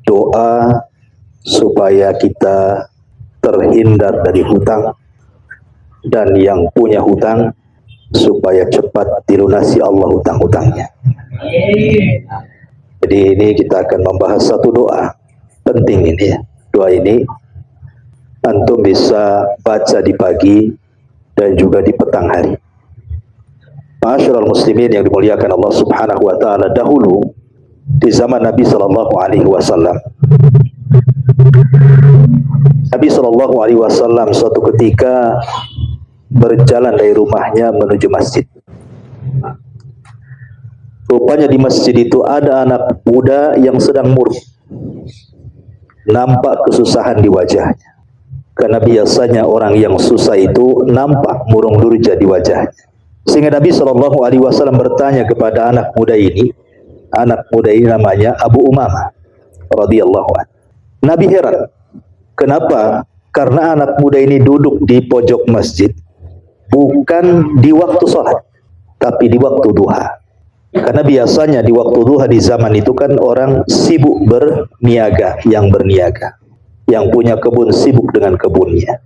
Doa supaya kita terhindar dari hutang, dan yang punya hutang supaya cepat dilunasi Allah hutang-hutangnya. Jadi ini kita akan membahas satu doa penting ini ya. Doa ini antum bisa baca di pagi dan juga di petang hari. Ma'asyiral muslimin yang dimuliakan Allah Subhanahu wa taala, dahulu di zaman Nabi sallallahu alaihi wasallam, Nabi sallallahu alaihi wasallam suatu ketika berjalan dari rumahnya menuju masjid. Rupanya di masjid itu ada anak muda yang sedang murung. Nampak kesusahan di wajahnya. Karena biasanya orang yang susah itu nampak murung durja di wajahnya. Sehingga Nabi sallallahu alaihi wasallam bertanya kepada anak muda ini. Anak muda ini namanya Abu Umamah radhiyallahu anhu. Nabi heran. Kenapa? Karena anak muda ini duduk di pojok masjid bukan di waktu sholat, tapi di waktu duha. Karena biasanya di waktu duha di zaman itu kan orang sibuk berniaga, yang berniaga, yang punya kebun sibuk dengan kebunnya,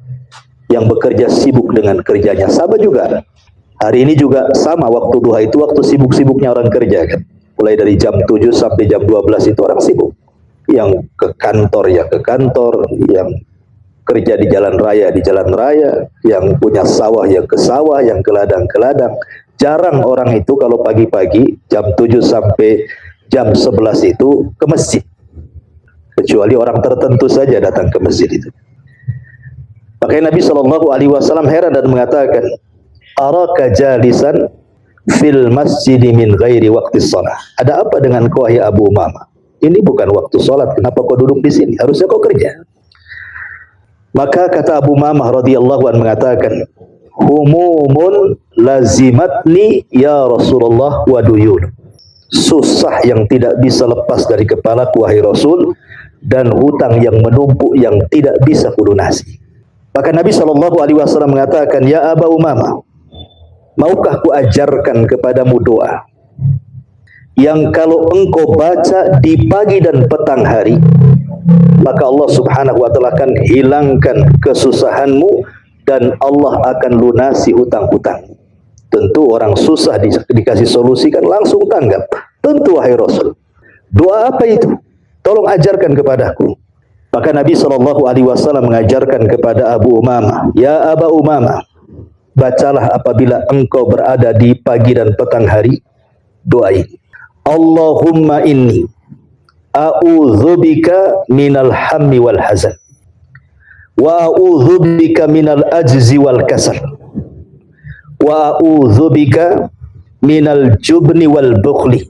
yang bekerja sibuk dengan kerjanya. Sama juga hari ini juga sama, waktu duha itu waktu sibuk-sibuknya orang kerja kan. Mulai dari jam 7 sampai jam 12 itu orang sibuk. Yang ke kantor ya ke kantor, yang kerja di jalan raya, yang punya sawah ya ke sawah, yang ke ladang ke ladang. Jarang orang itu kalau pagi-pagi jam 7 sampai jam 11 itu ke masjid. Kecuali orang tertentu saja datang ke masjid itu. Makanya Nabi sallallahu alaihi wasallam heran dan mengatakan, "Araka jalisan fil masjid min ghairi waqti shalah." Ada apa dengan kau wahai Abu Umamah? Ini bukan waktu salat, kenapa kau duduk di sini? Harusnya kau kerja. Maka kata Abu Umamah radhiyallahu anhu mengatakan, "Humumun lazimatni ya Rasulullah wa duyun." Susah yang tidak bisa lepas dari kepalaku wahai Rasul, dan hutang yang menumpuk yang tidak bisa kulunasi. Maka Nabi sallallahu alaihi wasallam mengatakan, "Ya Abu Umamah, maukah ku ajarkan kepadamu doa yang kalau engkau baca di pagi dan petang hari, maka Allah Subhanahu wa taala akan hilangkan kesusahanmu dan Allah akan lunasi hutang-hutang." Tentu orang susah dikasih solusi kan langsung tanggap. Tentu wahai Rasul. Doa apa itu? Tolong ajarkan kepadaku. Maka Nabi sallallahu alaihi wasallam mengajarkan kepada Abu Umamah, "Ya Abu Umamah, bacalah apabila engkau berada di pagi dan petang hari doa ini. Allahumma inni a'udzubika minal hammi wal hazan, wa a'udzubika minal ajzi wal kasal, wa a'udzubika minal jubni wal bukhli,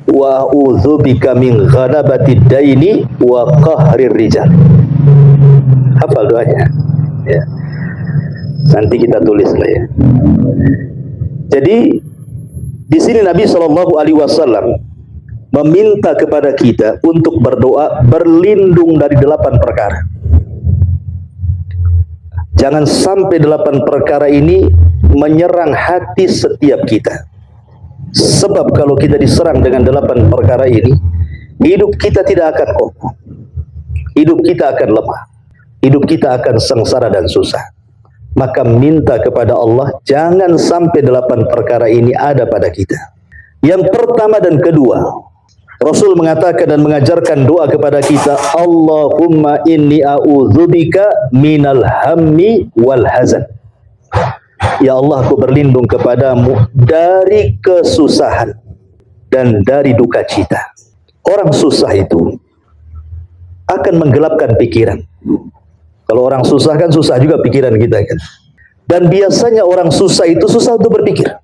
wa a'udzubika min ghalabatid daini wa qahrir rijal." Hafal doanya ya. Nanti kita tulis lah ya. Jadi di sini Nabi sallallahu alaihi wasallam meminta kepada kita untuk berdoa berlindung dari 8 perkara. Jangan sampai 8 perkara ini menyerang hati setiap kita. Sebab kalau kita diserang dengan 8 perkara ini, hidup kita tidak akan kokoh. Hidup kita akan lemah. Hidup kita akan sengsara dan susah. Maka minta kepada Allah jangan sampai 8 perkara ini ada pada kita. Yang pertama dan kedua, Rasul mengatakan dan mengajarkan doa kepada kita, Allahumma inni a'udzubika minal hammi wal hazan. Ya Allah, aku berlindung kepadamu dari kesusahan dan dari duka cita. Orang susah itu akan menggelapkan pikiran. Kalau orang susah kan susah juga pikiran kita kan. Dan biasanya orang susah itu susah untuk berpikir.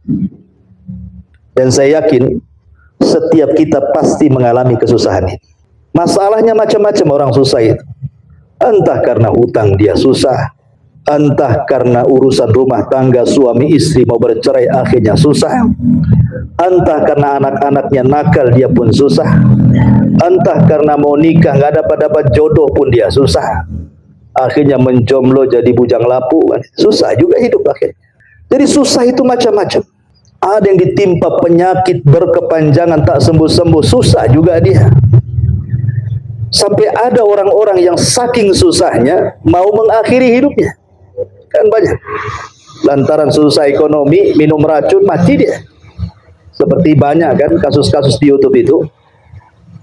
Dan saya yakin setiap kita pasti mengalami kesusahan ini. Masalahnya macam-macam orang susah itu. Entah karena hutang dia susah, entah karena urusan rumah tangga suami istri mau bercerai akhirnya susah, entah karena anak-anaknya nakal dia pun susah, entah karena mau nikah nggak dapat jodoh pun dia susah. akhirnya menjomblo jadi bujang lapuk, susah juga hidup akhirnya. Jadi susah itu macam-macam. Ada yang ditimpa penyakit berkepanjangan tak sembuh-sembuh, susah juga dia. Sampai ada orang-orang yang saking susahnya mau mengakhiri hidupnya. Kan banyak. Lantaran susah ekonomi, minum racun, mati dia. Seperti banyak kan kasus-kasus di YouTube itu.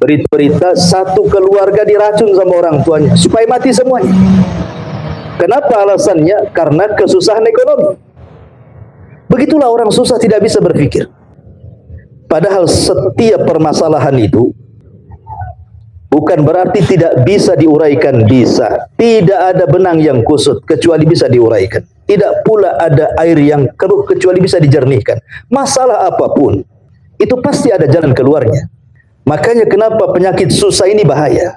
Berita-berita satu keluarga diracun sama orang tuanya supaya mati semuanya. Kenapa alasannya? Karena kesusahan ekonomi. Begitulah orang susah tidak bisa berpikir. Padahal setiap permasalahan itu bukan berarti tidak bisa diuraikan, bisa. Tidak ada benang yang kusut kecuali bisa diuraikan. Tidak pula ada air yang keruh kecuali bisa dijernihkan. Masalah apapun itu pasti ada jalan keluarnya. Makanya kenapa penyakit susah ini bahaya.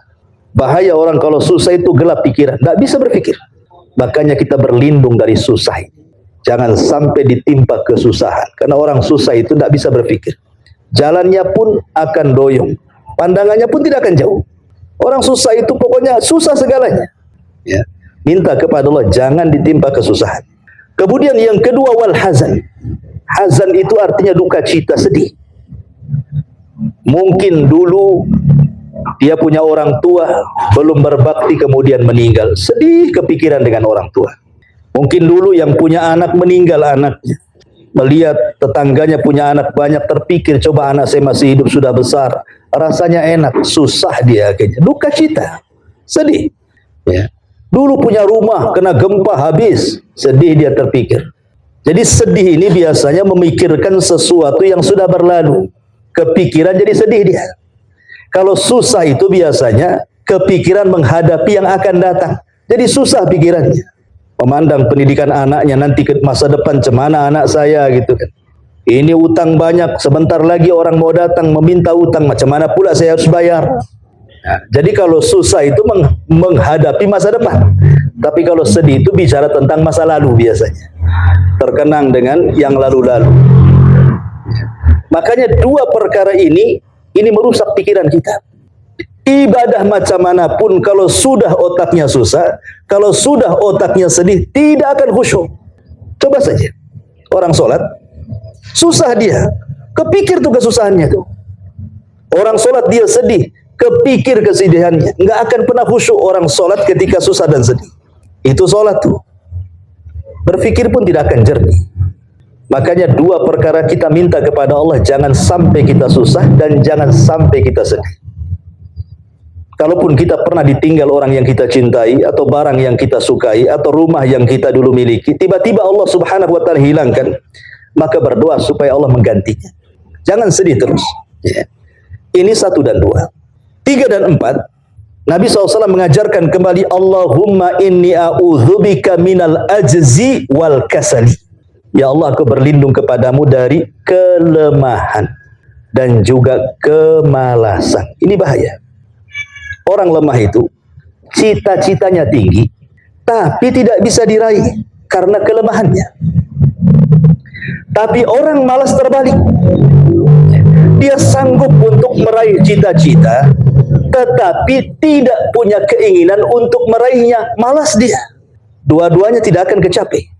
Bahaya orang kalau susah itu gelap pikiran, tidak bisa berpikir. Makanya kita berlindung dari susah. Jangan sampai ditimpa kesusahan. Karena orang susah itu tidak bisa berpikir. Jalannya pun akan doyong. Pandangannya pun tidak akan jauh. Orang susah itu pokoknya susah segalanya. Ya. Minta kepada Allah jangan ditimpa kesusahan. Kemudian yang kedua wal hazan. Hazan itu artinya duka cita, sedih. Mungkin dulu dia punya orang tua belum berbakti kemudian meninggal, sedih kepikiran dengan orang tua. Mungkin dulu yang punya anak meninggal anaknya, melihat tetangganya punya anak banyak, terpikir coba anak saya masih hidup sudah besar, rasanya enak, susah dia akhirnya, duka cita, sedih. Ya. Dulu punya rumah kena gempa habis, sedih dia terpikir. Jadi sedih ini biasanya memikirkan sesuatu yang sudah berlalu. Kepikiran jadi sedih dia. Kalau susah itu biasanya kepikiran menghadapi yang akan datang. Jadi susah pikirannya. Memandang pendidikan anaknya nanti ke masa depan cemana anak saya gitu kan. Ini utang banyak, sebentar lagi orang mau datang meminta utang, macam mana pula saya harus bayar. Nah, jadi kalau susah itu menghadapi masa depan. Tapi kalau sedih itu bicara tentang masa lalu biasanya. Terkenang dengan yang lalu-lalu. Makanya dua perkara ini merusak pikiran kita. Ibadah macam manapun kalau sudah otaknya susah, kalau sudah otaknya sedih, tidak akan khusyuk. Coba saja orang sholat, susah dia, kepikir tuh kesusahannya tuh. Orang sholat dia sedih, kepikir kesedihannya. Nggak akan pernah khusyuk orang sholat ketika susah dan sedih. Itu sholat tuh. Berpikir pun tidak akan jernih. Makanya dua perkara kita minta kepada Allah, jangan sampai kita susah dan jangan sampai kita sedih. Kalaupun kita pernah ditinggal orang yang kita cintai, atau barang yang kita sukai, atau rumah yang kita dulu miliki, tiba-tiba Allah subhanahu wa ta'ala hilangkan, maka berdoa supaya Allah menggantinya. Jangan sedih terus. Ya. Ini 1 dan 2. 3 dan 4, Nabi SAW mengajarkan kembali, Allahumma inni a'udzubika minal ajzi wal kasali. Ya Allah, aku berlindung kepadamu dari kelemahan dan juga kemalasan. Ini bahaya. Orang lemah itu cita-citanya tinggi, tapi tidak bisa diraih karena kelemahannya. Tapi orang malas terbalik. Dia sanggup untuk meraih cita-cita, tetapi tidak punya keinginan untuk meraihnya. Malas dia. Dua-duanya tidak akan kecapai.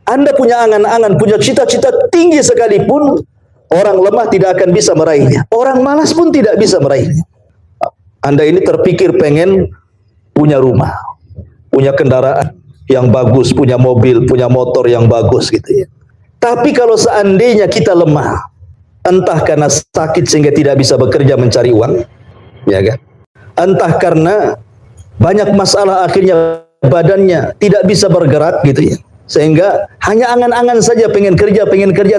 Anda punya angan-angan, punya cita-cita tinggi sekalipun, orang lemah tidak akan bisa meraihnya. Orang malas pun tidak bisa meraihnya. Anda ini terpikir pengen punya rumah, punya kendaraan yang bagus, punya mobil, punya motor yang bagus gitu ya. Tapi kalau seandainya kita lemah, entah karena sakit sehingga tidak bisa bekerja mencari uang, ya kan? Entah karena banyak masalah akhirnya badannya tidak bisa bergerak gitu ya. Sehingga hanya angan-angan saja pengen kerja,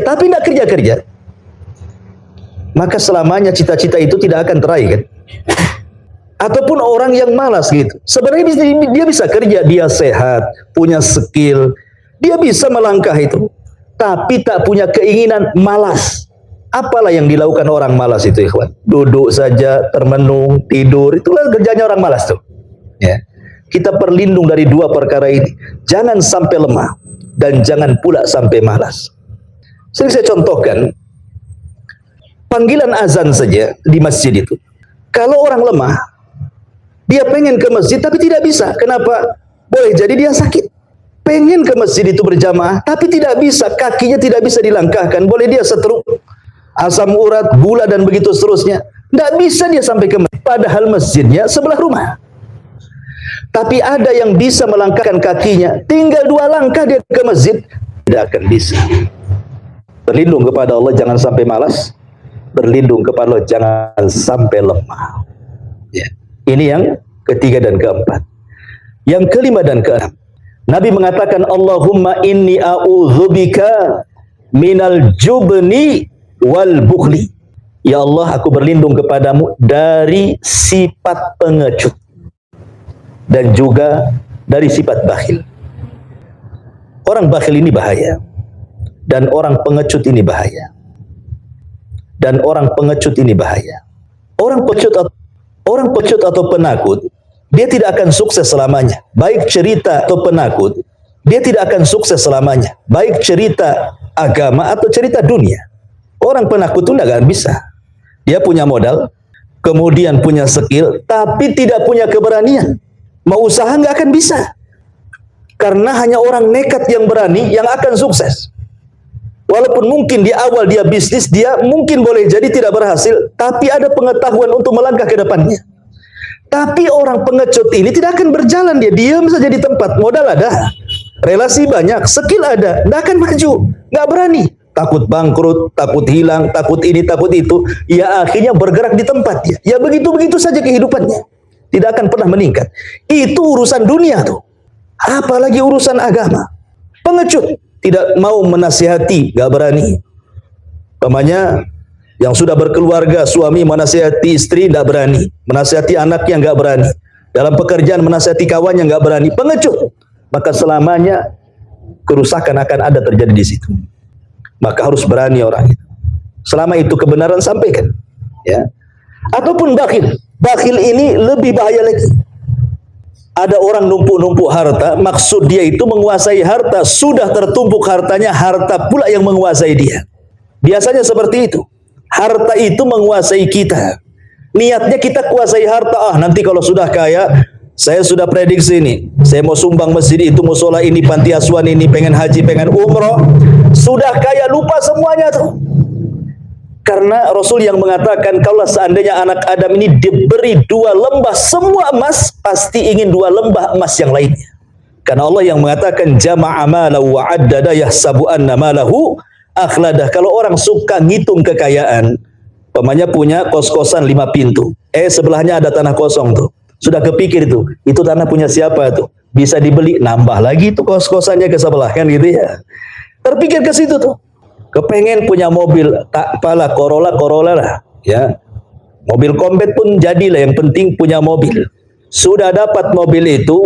tapi tidak kerja-kerja. Maka selamanya cita-cita itu tidak akan teraih kan? Ataupun orang yang malas gitu. Sebenarnya dia bisa kerja, dia sehat, punya skill, dia bisa melangkah itu. Tapi tak punya keinginan, malas. Apalah yang dilakukan orang malas itu, ikhwan? Duduk saja, termenung, tidur, itulah kerjanya orang malas tuh. Ya. Kita berlindung dari dua perkara ini. Jangan sampai lemah dan jangan pula sampai malas. Sering saya contohkan, panggilan azan saja di masjid itu. Kalau orang lemah, Dia pengen ke masjid tapi tidak bisa. Kenapa? Boleh jadi dia sakit. Pengen ke masjid itu berjamaah tapi tidak bisa. Kakinya tidak bisa dilangkahkan. Boleh dia stroke, asam urat, gula dan begitu seterusnya. Tidak bisa dia sampai ke masjid. Padahal masjidnya sebelah rumah. Tapi ada yang bisa melangkahkan kakinya. Tinggal 2 langkah dia ke masjid. Tidak akan bisa. Berlindung kepada Allah jangan sampai malas. Berlindung kepada Allah jangan sampai lemah. Ya. Ini yang ketiga dan keempat. Yang kelima dan keenam, Nabi mengatakan, Allahumma inni a'udzubika minal jubni wal bukhli. Ya Allah, aku berlindung kepadamu dari sifat pengecut dan juga dari sifat bakhil. Orang bakhil ini bahaya, dan orang pengecut ini bahaya. Dan orang pengecut ini bahaya. Orang pengecut atau penakut, dia tidak akan sukses selamanya. Baik cerita atau penakut, dia tidak akan sukses selamanya. Baik cerita agama atau cerita dunia. Orang penakut itu tidak akan bisa. Dia punya modal, kemudian punya skill, tapi tidak punya keberanian. Mau usaha nggak akan bisa. Karena hanya orang nekat yang berani yang akan sukses. Walaupun mungkin di awal dia bisnis, dia mungkin boleh jadi tidak berhasil, tapi ada pengetahuan untuk melangkah ke depannya. Tapi orang pengecut ini tidak akan berjalan, dia diam saja di tempat. Modal ada, relasi banyak, skill ada, tidak akan maju, nggak berani. Takut bangkrut, takut hilang, takut ini, takut itu. Ya akhirnya bergerak di tempat dia. Ya begitu-begitu saja kehidupannya. Tidak akan pernah meningkat. Itu urusan dunia tuh. Apalagi urusan agama. Pengecut. Tidak mau menasihati, gak berani. Pamannya yang sudah berkeluarga, suami menasihati istri, gak berani. Menasihati anaknya gak berani. Dalam pekerjaan menasihati kawannya gak berani. Pengecut. Maka selamanya kerusakan akan ada terjadi di situ. Maka harus berani orang itu. Selama itu kebenaran sampaikan. Ya. Ataupun bakhil. Bakhil ini lebih bahaya lagi. Ada orang numpuk-numpuk harta, maksud dia itu menguasai harta, sudah tertumpuk hartanya, harta pula yang menguasai dia. Biasanya seperti itu. Harta itu menguasai kita. Niatnya kita kuasai harta, nanti kalau sudah kaya, saya sudah prediksi ini, saya mau sumbang masjid itu, musola ini, panti asuhan ini, pengen haji, pengen umroh, sudah kaya lupa semuanya tuh. Karena Rasul yang mengatakan kalau seandainya anak Adam ini diberi 2 lembah semua emas, pasti ingin 2 lembah emas yang lainnya. Karena Allah yang mengatakan jama'a malahu wa 'addada yahsabu anna malahu akhladah. Kalau orang suka ngitung kekayaan, pamannya punya kos-kosan 5 pintu. Sebelahnya ada tanah kosong tuh. Sudah kepikir itu tanah punya siapa tuh? Bisa dibeli, nambah lagi tuh kos-kosannya ke sebelah kan gitu ya. Terpikir ke situ tuh. Kepengen punya mobil, tak pala Corolla lah, ya. Mobil kompet pun jadilah, yang penting punya mobil. Sudah dapat mobil itu,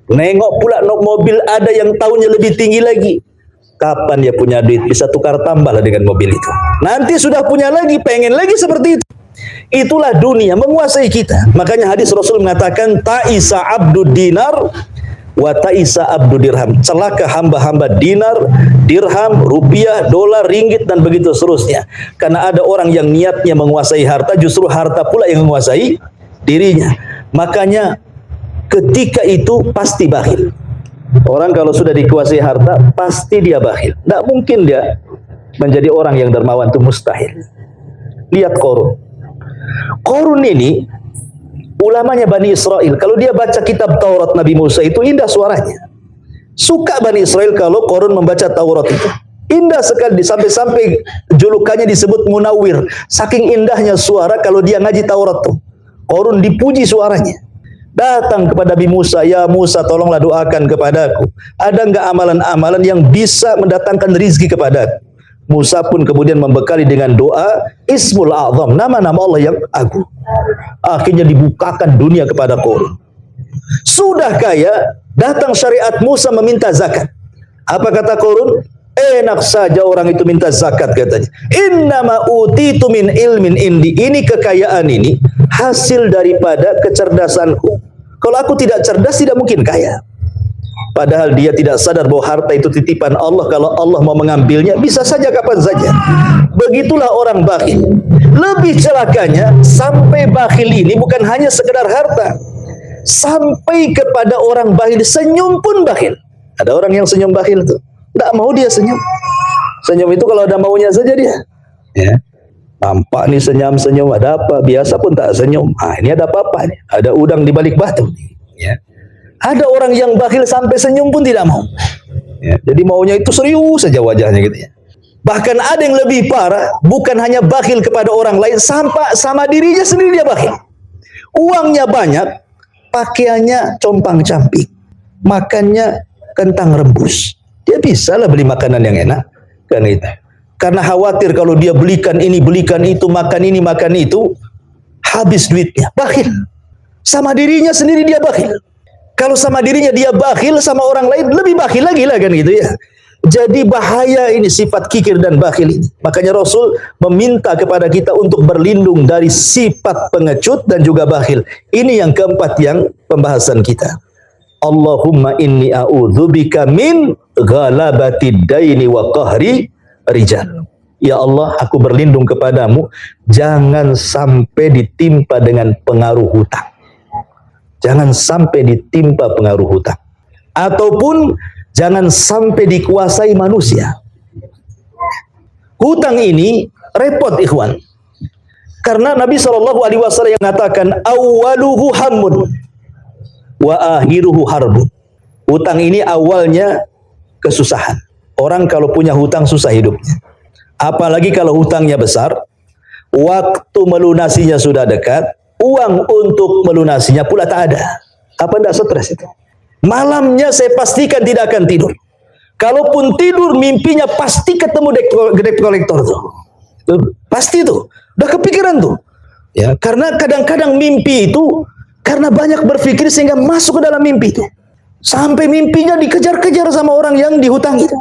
nengok pula mobil ada yang tahunnya lebih tinggi lagi. Kapan dia punya duit? Bisa tukar tambah lah dengan mobil itu. Nanti sudah punya lagi, pengen lagi seperti itu. Itulah dunia menguasai kita. Makanya hadis Rasul mengatakan ta'isa abdud dinar wa ta'isa abdu dirham. Celaka hamba-hamba dinar, dirham, rupiah, dolar, ringgit dan begitu seterusnya. Karena ada orang yang niatnya menguasai harta, justru harta pula yang menguasai dirinya. Makanya ketika itu pasti bakhil. Orang kalau sudah dikuasai harta, pasti dia bakhil. Tidak mungkin dia menjadi orang yang dermawan, itu mustahil. Lihat Qarun. Qarun ini ulamanya Bani Israel. Kalau dia baca kitab Taurat Nabi Musa itu indah suaranya. Suka Bani Israel kalau Qarun membaca Taurat itu. Indah sekali, sampai-sampai julukannya disebut Munawwir. Saking indahnya suara kalau dia ngaji Taurat tuh. Qarun dipuji suaranya. Datang kepada Nabi Musa, ya Musa tolonglah doakan kepadaku. Ada enggak amalan-amalan yang bisa mendatangkan rizki kepadaku? Musa pun kemudian membekali dengan doa Ismul A'zam, nama-nama Allah yang agung. Akhirnya dibukakan dunia kepada Qarun. Sudah kaya, datang syariat Musa meminta zakat. Apa kata Qarun? Enak saja orang itu minta zakat katanya. Innama utitu min ilmin indi. Ini kekayaan ini hasil daripada kecerdasanku. Kalau aku tidak cerdas tidak mungkin kaya. Padahal dia tidak sadar bahwa harta itu titipan Allah. Kalau Allah mau mengambilnya, bisa saja kapan saja. Begitulah orang bakhil. Lebih celakanya, sampai bakhil ini bukan hanya sekedar harta. Sampai kepada orang bakhil, senyum pun bakhil. Ada orang yang senyum bakhil tuh, tidak mau dia senyum. Senyum itu kalau ada maunya saja dia. Ya. Nampak nih senyum-senyum, ada apa? Biasa pun tak senyum. Ini ada apa-apa nih? Ada udang di balik batu. Ya. Ada orang yang bakhil sampai senyum pun tidak mau. Ya. Jadi maunya itu serius saja wajahnya gitu ya. Bahkan ada yang lebih parah, bukan hanya bakhil kepada orang lain, sampai sama dirinya sendiri dia bakhil. Uangnya banyak, pakaiannya compang-camping, makannya kentang rebus. Dia bisa lah beli makanan yang enak, kan itu. Karena khawatir kalau dia belikan ini, belikan itu, makan ini, makan itu, habis duitnya. Bakhil. Sama dirinya sendiri dia bakhil. Kalau sama dirinya dia bakhil, sama orang lain lebih bakhil lagi lah kan gitu ya. Jadi bahaya ini sifat kikir dan bakhil ini. Makanya Rasul meminta kepada kita untuk berlindung dari sifat pengecut dan juga bakhil. Ini yang keempat yang pembahasan kita. Allahumma inni a'udzubika min ghalabatid daini wa qahri rijal. Ya Allah, aku berlindung kepadamu, jangan sampai ditimpa dengan pengaruh hutang. Jangan sampai ditimpa pengaruh hutang. Ataupun jangan sampai dikuasai manusia. Hutang ini repot ikhwan. Karena Nabi SAW yang mengatakan awwaluhu hammun wa akhiruhu harbun. Hutang ini awalnya kesusahan. Orang kalau punya hutang susah hidupnya. Apalagi kalau hutangnya besar, waktu melunasinya sudah dekat, uang untuk melunasinya pula tak ada. Apa tidak stres itu? Malamnya saya pastikan tidak akan tidur. Kalaupun tidur, mimpinya pasti ketemu debt collector tuh. Pasti tuh. Udah kepikiran tuh. Ya, karena kadang-kadang mimpi itu karena banyak berpikir sehingga masuk ke dalam mimpi itu. Sampai mimpinya dikejar-kejar sama orang yang dihutangi itu.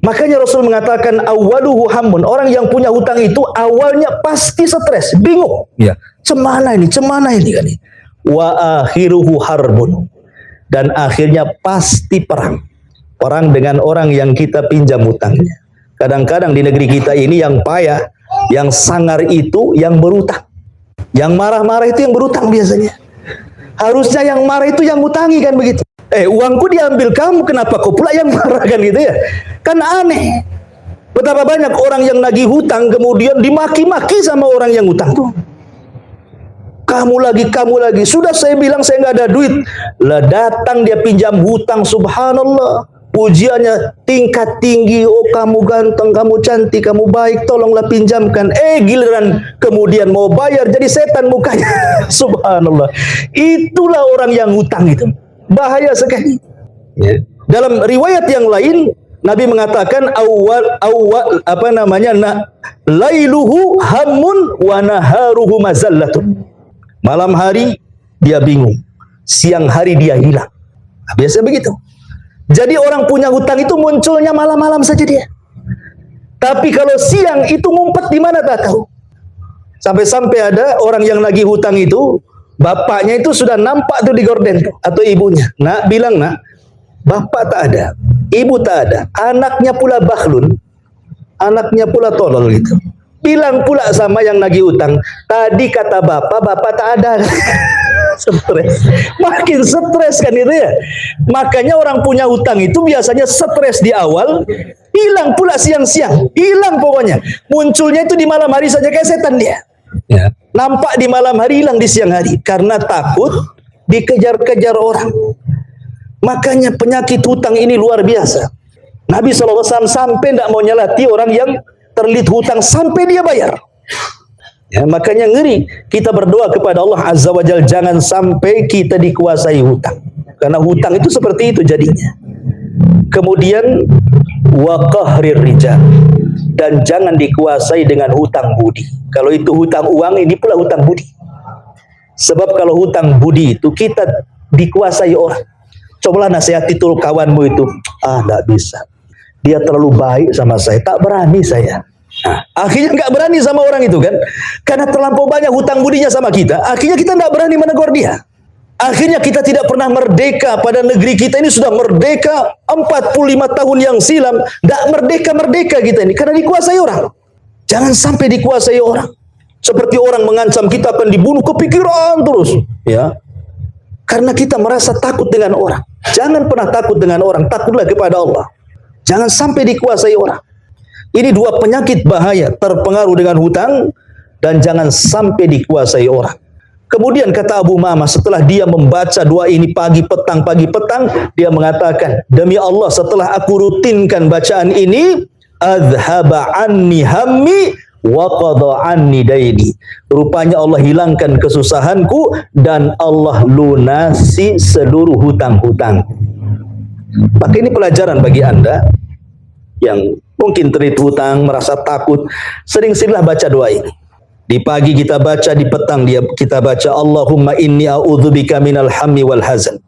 Makanya Rasul mengatakan awwaluhu hammun. Orang yang punya hutang itu awalnya pasti stres, bingung. Ya, cemana ini kan ini. Wa akhiruhu harbun. Dan akhirnya pasti perang. Perang dengan orang yang kita pinjam hutangnya. Kadang-kadang di negeri kita ini yang payah, yang sangar itu yang berutang. Yang marah-marah itu yang berutang biasanya. Harusnya yang marah itu yang ngutangi kan begitu. Uangku diambil kamu, kenapa kau pula yang marah kan gitu ya? Kan aneh. Betapa banyak orang yang nagih hutang kemudian dimaki-maki sama orang yang hutang tuh. Kamu lagi. Sudah saya bilang saya nggak ada duit. Lah datang dia pinjam hutang, subhanallah. Pujiannya tingkat tinggi. Oh kamu ganteng, kamu cantik, kamu baik, tolonglah pinjamkan. Giliran kemudian mau bayar jadi setan mukanya. Subhanallah. Itulah orang yang hutang itu. Bahaya sekali. Ya. Dalam riwayat yang lain Nabi mengatakan lailuhu hammun wa naharuhu mazallatun. Malam hari dia bingung, siang hari dia hilang. Biasanya begitu. Jadi orang punya hutang itu munculnya malam-malam saja dia. Tapi kalau siang itu ngumpet di mana tak tahu. Sampai-sampai ada orang yang nagih hutang itu, bapaknya itu sudah nampak tuh di gorden atau ibunya. Nak bilang, nak, bapak tak ada, ibu tak ada, anaknya pula bakhlun, anaknya pula tolol gitu. Bilang pula sama yang nagih hutang, tadi kata bapak tak ada. Stres, makin stres kan itu ya. Makanya orang punya hutang itu biasanya stres di awal, hilang pula siang-siang, hilang pokoknya. Munculnya itu di malam hari saja kayak setan dia. Ya. Nampak di malam hari, hilang di siang hari karena takut dikejar-kejar orang. Makanya penyakit hutang ini luar biasa. Nabi SAW sampai tidak mau nyelati orang yang terlilit hutang sampai dia bayar. Ya, makanya ngeri. Kita berdoa kepada Allah Azza wa Jalla jangan sampai kita dikuasai hutang. Karena hutang itu seperti itu jadinya. Kemudian wa qahrir rijal, dan jangan dikuasai dengan hutang budi. Kalau itu hutang uang, ini pula hutang budi. Sebab kalau hutang budi itu kita dikuasai orang. Cobalah nasihati tuh kawanmu itu. Enggak bisa. Dia terlalu baik sama saya, tak berani saya. Nah, akhirnya nggak berani sama orang itu kan, karena terlampau banyak hutang budinya sama kita. Akhirnya kita nggak berani menegur dia. Akhirnya kita tidak pernah merdeka. Pada negeri kita ini sudah merdeka 45 tahun yang silam, nggak merdeka kita ini karena dikuasai orang. Jangan sampai dikuasai orang. Seperti orang mengancam kita akan dibunuh, kepikiran terus, ya. Karena kita merasa takut dengan orang. Jangan pernah takut dengan orang, takutlah kepada Allah. Jangan sampai dikuasai orang. Ini dua penyakit bahaya, terpengaruh dengan hutang dan jangan sampai dikuasai orang. Kemudian kata Abu Umamah setelah dia membaca doa ini pagi petang, dia mengatakan, demi Allah setelah aku rutinkan bacaan ini, azhaba anni hammi wa qada anni daini. Rupanya Allah hilangkan kesusahanku dan Allah lunasi seluruh hutang-hutang. Maka ini pelajaran bagi Anda yang mungkin terlilit hutang, merasa takut, sering-seringlah baca doa ini. Di pagi kita baca, di petang kita baca, Allahumma inni a'udzubika minal hammi wal hazan,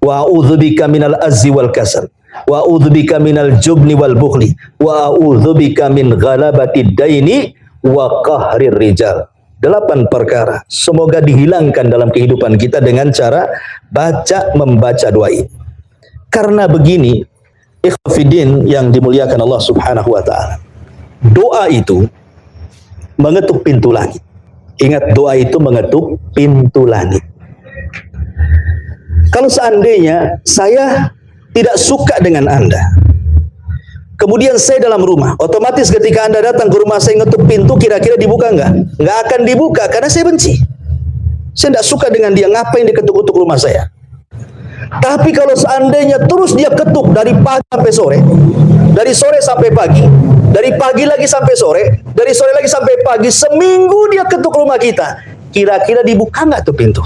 wa a'udzubika minal azzi wal kasal, wa a'udzubika minal jubni wal bukhli, wa a'udzubika min ghalabati daini wa qahrir rijal. 8 perkara semoga dihilangkan dalam kehidupan kita dengan cara membaca doa ini. Karena begini, ikhwafidin yang dimuliakan Allah Subhanahu wa taala, doa itu mengetuk pintu langit. Ingat, doa itu mengetuk pintu langit. Kalau seandainya saya tidak suka dengan Anda, kemudian saya dalam rumah, otomatis ketika Anda datang ke rumah saya ngetuk pintu, kira-kira dibuka enggak? Enggak akan dibuka, karena saya benci. Saya tidak suka dengan dia, ngapain dia ketuk-ketuk rumah saya? Tapi kalau seandainya terus dia ketuk dari pagi sampai sore, dari sore sampai pagi, dari pagi lagi sampai sore, dari sore lagi sampai pagi, seminggu dia ketuk rumah kita, kira-kira dibuka nggak tuh pintu?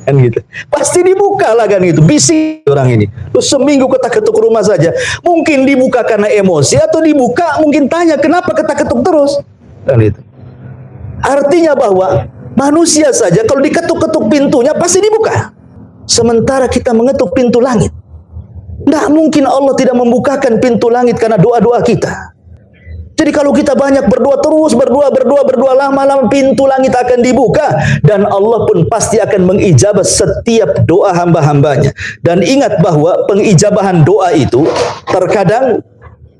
Kan gitu. Pasti dibuka lah kan gitu. Bisik orang ini. Terus seminggu kita ketuk rumah saja. Mungkin dibuka karena emosi, atau dibuka mungkin tanya kenapa kita ketuk terus. Kan gitu. Artinya bahwa manusia saja kalau diketuk-ketuk pintunya pasti dibuka. Sementara kita mengetuk pintu langit. Tidak mungkin Allah tidak membukakan pintu langit karena doa-doa kita. Jadi kalau kita banyak berdoa terus, berdoa lama-lama, pintu langit akan dibuka. Dan Allah pun pasti akan mengijabah setiap doa hamba-hambanya. Dan ingat bahwa pengijabahan doa itu, terkadang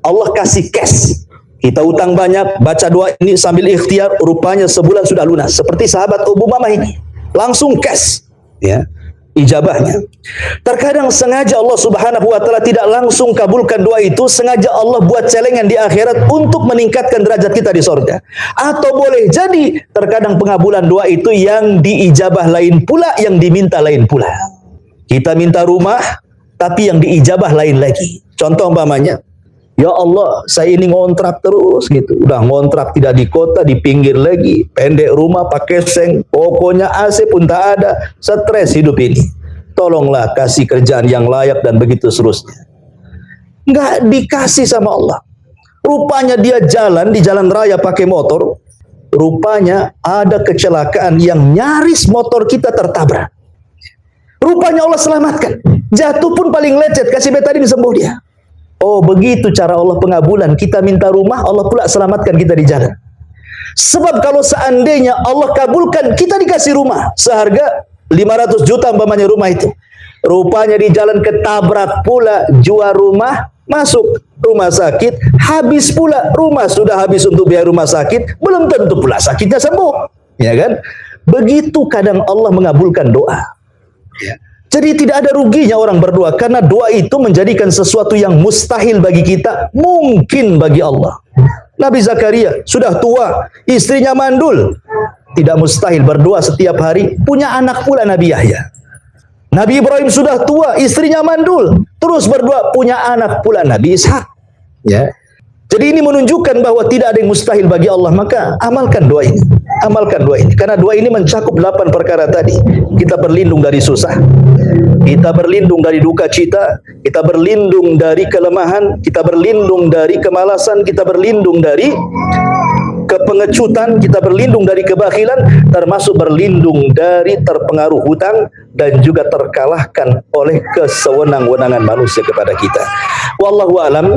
Allah kasih cash. Kita utang banyak, baca doa ini sambil ikhtiar, rupanya sebulan sudah lunas. Seperti sahabat Abu Umamah ini, langsung cash. Ya. Ijabahnya. Terkadang sengaja Allah Subhanahu wa taala tidak langsung kabulkan doa itu, sengaja Allah buat celengan di akhirat untuk meningkatkan derajat kita di surga. Atau boleh jadi terkadang pengabulan doa itu yang diijabah lain pula, yang diminta lain pula. Kita minta rumah tapi yang diijabah lain lagi. Contoh umpamanya, ya Allah, saya ini ngontrak terus gitu. Udah ngontrak tidak di kota, di pinggir lagi. Pendek rumah, pakai seng. Pokoknya AC pun tak ada. Stres hidup ini. Tolonglah kasih kerjaan yang layak dan begitu seterusnya. Nggak dikasih sama Allah. Rupanya dia jalan di jalan raya pakai motor. Rupanya ada kecelakaan yang nyaris motor kita tertabrak. Rupanya Allah selamatkan. Jatuh pun paling lecet. Kasih betadin sembuh dia. Oh, begitu cara Allah pengabulan. Kita minta rumah, Allah pula selamatkan kita di jalan. Sebab kalau seandainya Allah kabulkan, kita dikasih rumah seharga 500 juta umpamanya rumah itu. Rupanya di jalan ketabrak pula, jual rumah, masuk rumah sakit, habis pula rumah, sudah habis untuk biaya rumah sakit, belum tentu pula sakitnya sembuh. Ya kan? Begitu kadang Allah mengabulkan doa. Ya. Jadi tidak ada ruginya orang berdoa, karena doa itu menjadikan sesuatu yang mustahil bagi kita, mungkin bagi Allah. Nabi Zakaria sudah tua, istrinya mandul. Tidak mustahil berdoa setiap hari, punya anak pula Nabi Yahya. Nabi Ibrahim sudah tua, istrinya mandul, terus berdoa, punya anak pula Nabi Ishak. Ya. Jadi ini menunjukkan bahwa tidak ada yang mustahil bagi Allah, maka amalkan doa ini. Amalkan doa ini. Karena doa ini mencakup 8 perkara tadi. Kita berlindung dari susah. Kita berlindung dari duka cita. Kita berlindung dari kelemahan. Kita berlindung dari kemalasan. Kita berlindung dari kepengecutan. Kita berlindung dari kebakhilan. Termasuk berlindung dari terpengaruh hutang. Dan juga terkalahkan oleh kesewenang-wenangan manusia kepada kita. Wallahu a'lam.